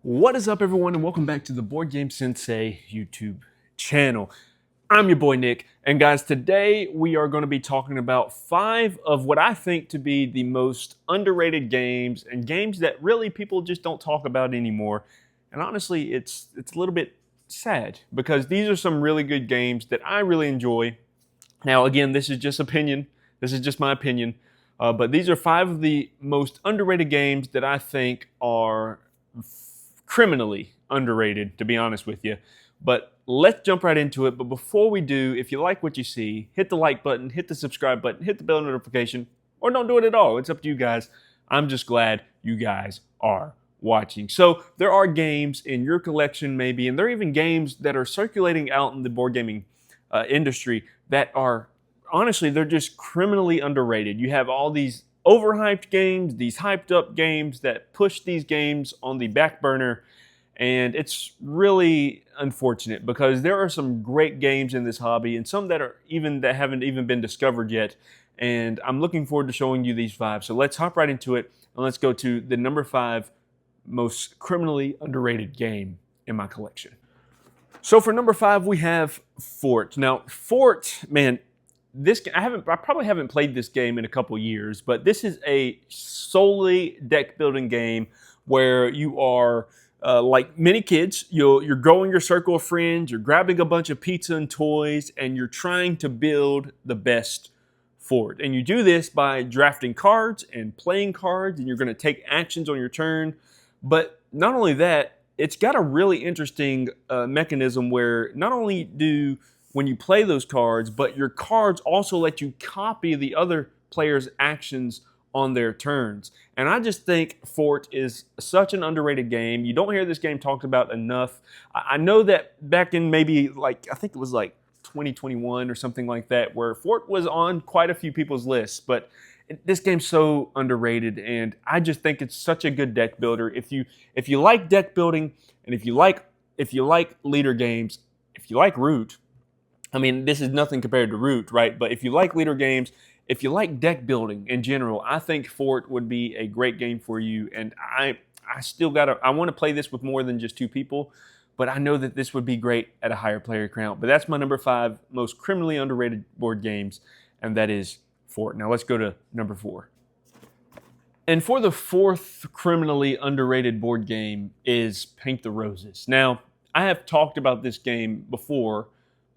What is up, everyone, and welcome back to the Board Game Sensei YouTube channel. I'm your boy Nick, and guys, today we are going to be talking about 5 of what I think to be the most underrated games and games that really people just don't talk about anymore. And honestly, it's a little bit sad because these are some really good games that I really enjoy. Now, again, this is just opinion. This is just my opinion. But these are 5 of the most underrated games that I think are criminally underrated, to be honest with you. But let's jump right into it. But before we do, if you like what you see, hit the like button, hit the subscribe button, hit the bell notification, or don't do it at all. It's up to you guys. I'm just glad you guys are watching. So there are games in your collection maybe, and there are even games that are circulating out in the board gaming industry that are, honestly, they're just criminally underrated. You have all these overhyped games, these hyped up games that push these games on the back burner, and it's really unfortunate because there are some great games in this hobby and some that haven't even been discovered yet, and I'm looking forward to showing you these 5. So let's hop right into it, and let's go to the number 5 most criminally underrated game in my collection. So for number 5, we have Fort. Now, Fort, man, I probably haven't played this game in a couple years, but this is a solely deck building game where you are like many kids. You're growing your circle of friends, you're grabbing a bunch of pizza and toys, and you're trying to build the best fort. And you do this by drafting cards and playing cards, and you're going to take actions on your turn. But not only that, it's got a really interesting mechanism where not only do when you play those cards, but your cards also let you copy the other player's actions on their turns. And I just think Fort is such an underrated game. You don't hear this game talked about enough. I know that back in maybe I think it was like 2021 or something like that, where Fort was on quite a few people's lists, but this game's so underrated, and I just think it's such a good deck builder. If you like deck building, and if you like leader games, if you like Root, I mean, this is nothing compared to Root, right? But if you like leader games, if you like deck building in general, I think Fort would be a great game for you. And I want to play this with more than just 2 people, but I know that this would be great at a higher player count. But that's my number 5 most criminally underrated board games, and that is Fort. Now let's go to number 4. And for the 4th criminally underrated board game is Paint the Roses. Now, I have talked about this game before,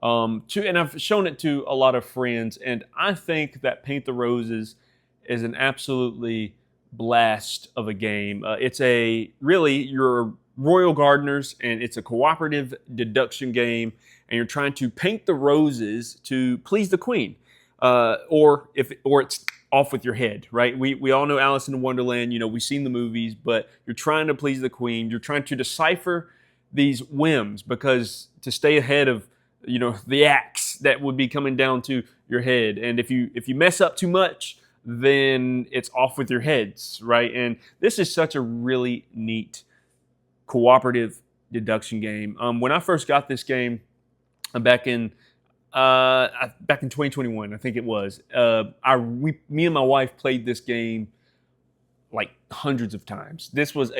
and I've shown it to a lot of friends, and I think that Paint the Roses is an absolutely blast of a game. You're royal gardeners, and it's a cooperative deduction game, and you're trying to paint the roses to please the queen, or it's off with your head, right? We all know Alice in Wonderland. We've seen the movies, but you're trying to please the queen. You're trying to decipher these whims because to stay ahead of the axe that would be coming down to your head. And if you mess up too much, then it's off with your heads, right? And this is such a really neat cooperative deduction game. When I first got this game back in 2021, I think it was, me and my wife played this game like hundreds of times. This was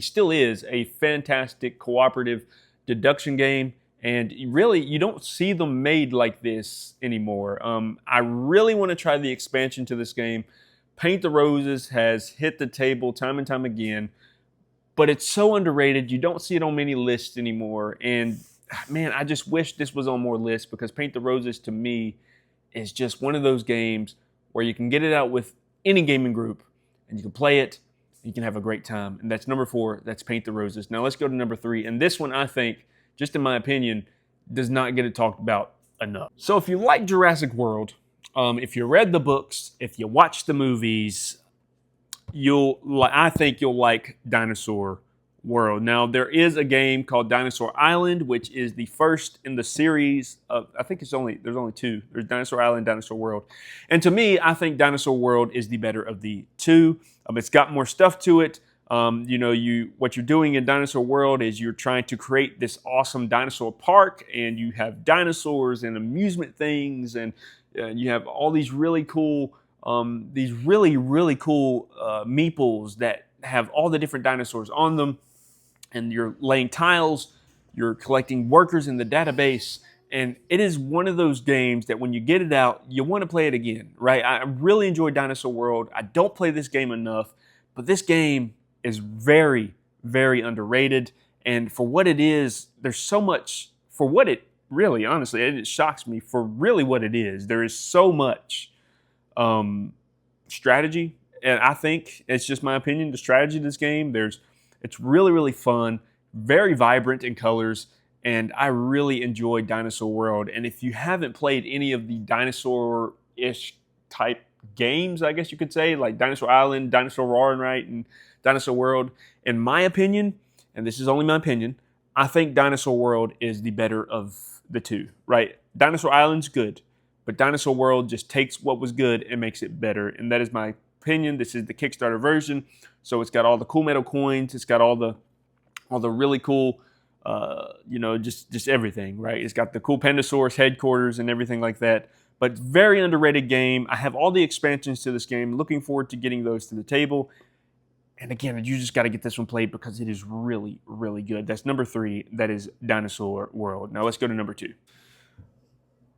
still is a fantastic cooperative deduction game. And you don't see them made like this anymore. I really want to try the expansion to this game. Paint the Roses has hit the table time and time again, but it's so underrated. You don't see it on many lists anymore. And man, I just wish this was on more lists because Paint the Roses to me is just one of those games where you can get it out with any gaming group and you can play it and you can have a great time. And that's number 4. That's Paint the Roses. Now let's go to number 3. And this one, I think, just in my opinion, does not get it talked about enough. So if you like Jurassic World, if you read the books, if you watch the movies, I think you'll like Dinosaur World. Now there is a game called Dinosaur Island, which is the first in the series of, I think there's only 2. There's Dinosaur Island, Dinosaur World. And to me, I think Dinosaur World is the better of the 2. It's got more stuff to it. What you're doing in Dinosaur World is you're trying to create this awesome dinosaur park, and you have dinosaurs and amusement things, and you have all these really cool meeples that have all the different dinosaurs on them. and you're laying tiles, you're collecting workers in the database, and it is one of those games that when you get it out, you want to play it again, right? I really enjoy Dinosaur World. I don't play this game enough, but this game is very, very underrated. And for what it is, there's so much, for what it really, honestly, it shocks me for really what it is. There is so much um, strategy, and I think it's just my opinion. The strategy of this game, it's really, really fun, very vibrant in colors, and I really enjoyed Dinosaur World. And if you haven't played any of the dinosaur-ish type games, I guess you could say, like Dinosaur Island, Dinosaur Roaring Right, and Dinosaur World, in my opinion, and this is only my opinion, I think Dinosaur World is the better of the two, right? Dinosaur Island's good, but Dinosaur World just takes what was good and makes it better, and that is my opinion. This is the Kickstarter version, so it's got all the cool metal coins, it's got all the really cool, just everything, right? It's got the cool Pandasaurus headquarters and everything like that. But very underrated game. I have all the expansions to this game. Looking forward to getting those to the table. And again, you just got to get this one played because it is really, really good. That's number 3. That is Dinosaur World. Now let's go to number 2.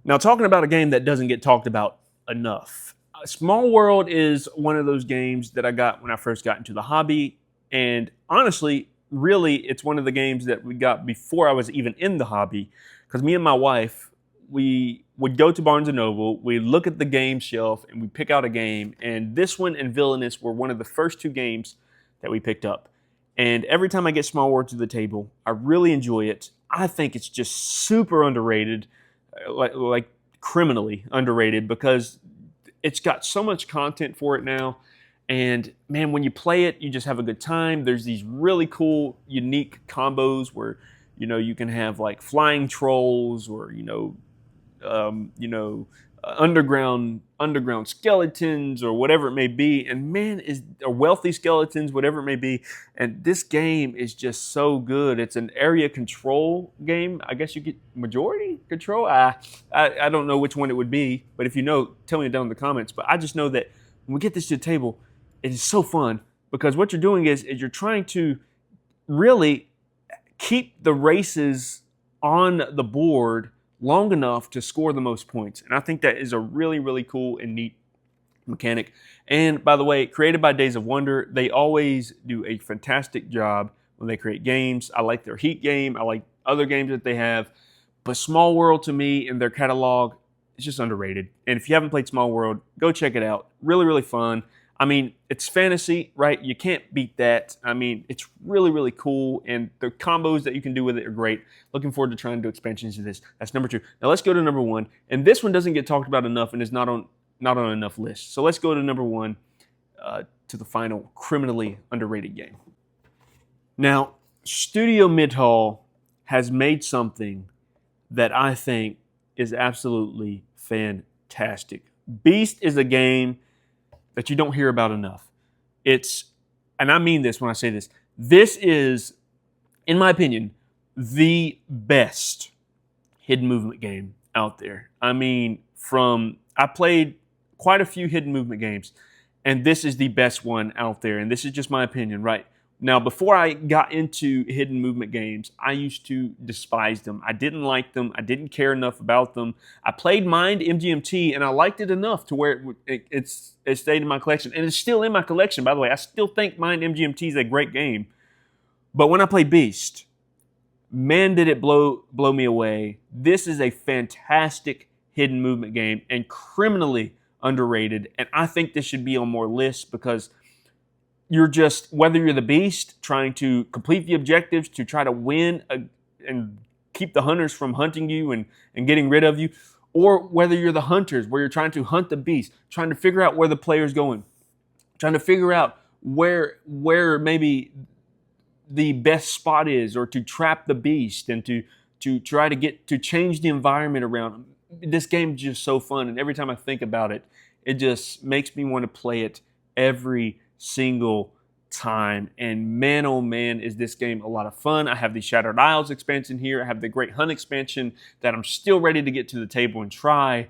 Now, talking about a game that doesn't get talked about enough. Small World is one of those games that I got when I first got into the hobby. And honestly, really, it's one of the games that we got before I was even in the hobby. Because me and my wife, we would go to Barnes & Noble, we look at the game shelf, and we pick out a game. And this one and Villainous were one of the first 2 games that we picked up. And every time I get Small World to the table, I really enjoy it. I think it's just super underrated, like criminally underrated, because it's got so much content for it now. And man, when you play it, you just have a good time. There's these really cool, unique combos where, you can have like flying trolls or, underground skeletons or whatever it may be. And man, or wealthy skeletons, whatever it may be. And this game is just so good. It's an area control game. I guess you get majority control. I don't know which one it would be, but if you know, tell me down in the comments. But I just know that when we get this to the table, it is so fun because what you're doing is you're trying to really keep the races on the board long enough to score the most points. And I think that is a really, really cool and neat mechanic. And by the way, created by Days of Wonder, they always do a fantastic job when they create games. I like their Heat game. I like other games that they have. But Small World, to me, in their catalog, it's just underrated. And if you haven't played Small World, go check it out. Really, really fun. I mean, it's fantasy, right? You can't beat that. I mean, it's really, really cool, and the combos that you can do with it are great. Looking forward to trying to do expansions of this. That's number 2. Now let's go to number 1, and this one doesn't get talked about enough and is not on enough lists. So let's go to number 1, to the final criminally underrated game. Now, Studio Midhall has made something that I think is absolutely fantastic. Beast is a game that you don't hear about enough. And I mean this when I say this is, in my opinion, the best hidden movement game out there. I mean, I played quite a few hidden movement games, and this is the best one out there. And this is just my opinion, right? Now, before I got into hidden movement games, I used to despise them. I didn't like them. I didn't care enough about them. I played Mind MGMT, and I liked it enough to where it stayed in my collection. And it's still in my collection, by the way. I still think Mind MGMT is a great game. But when I played Beast, man, did it blow me away. This is a fantastic hidden movement game and criminally underrated. And I think this should be on more lists because whether you're the Beast trying to complete the objectives to try to win and keep the hunters from hunting you and getting rid of you, or whether you're the hunters where you're trying to hunt the Beast, trying to figure out where the player's going, trying to figure out where maybe the best spot is, or to trap the Beast and to try to change the environment around them. This game is just so fun, and every time I think about it, it just makes me want to play it every single time. And man, oh man, is this game a lot of fun. I have the Shattered Isles expansion here. I have the Great Hunt expansion that I'm still ready to get to the table and try.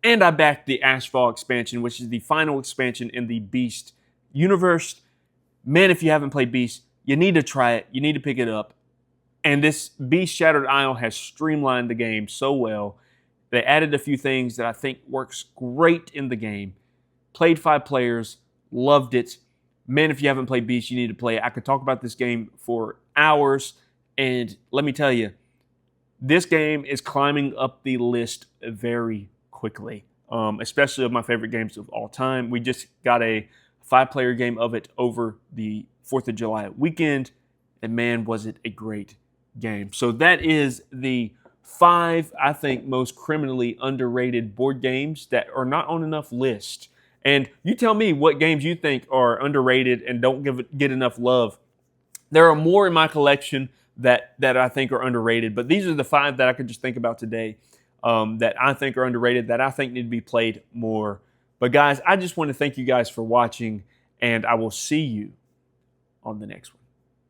And I backed the Ashfall expansion, which is the final expansion in the Beast universe. Man, if you haven't played Beast, You need to try it. You need to pick it up. And this Beast Shattered Isle has streamlined the game so well. They added a few things that I think works great in the game. Played 5 players, loved it. Man, if you haven't played Beast, you need to play it. I could talk about this game for hours, and let me tell you, this game is climbing up the list very quickly, especially of my favorite games of all time. We just got a 5-player game of it over the 4th of July weekend, and man, was it a great game. So that is the 5, I think, most criminally underrated board games that are not on enough lists. And you tell me what games you think are underrated and don't get enough love. There are more in my collection that I think are underrated, but these are the 5 that I could just think about today that I think are underrated, that I think need to be played more. But guys, I just want to thank you guys for watching, and I will see you on the next one.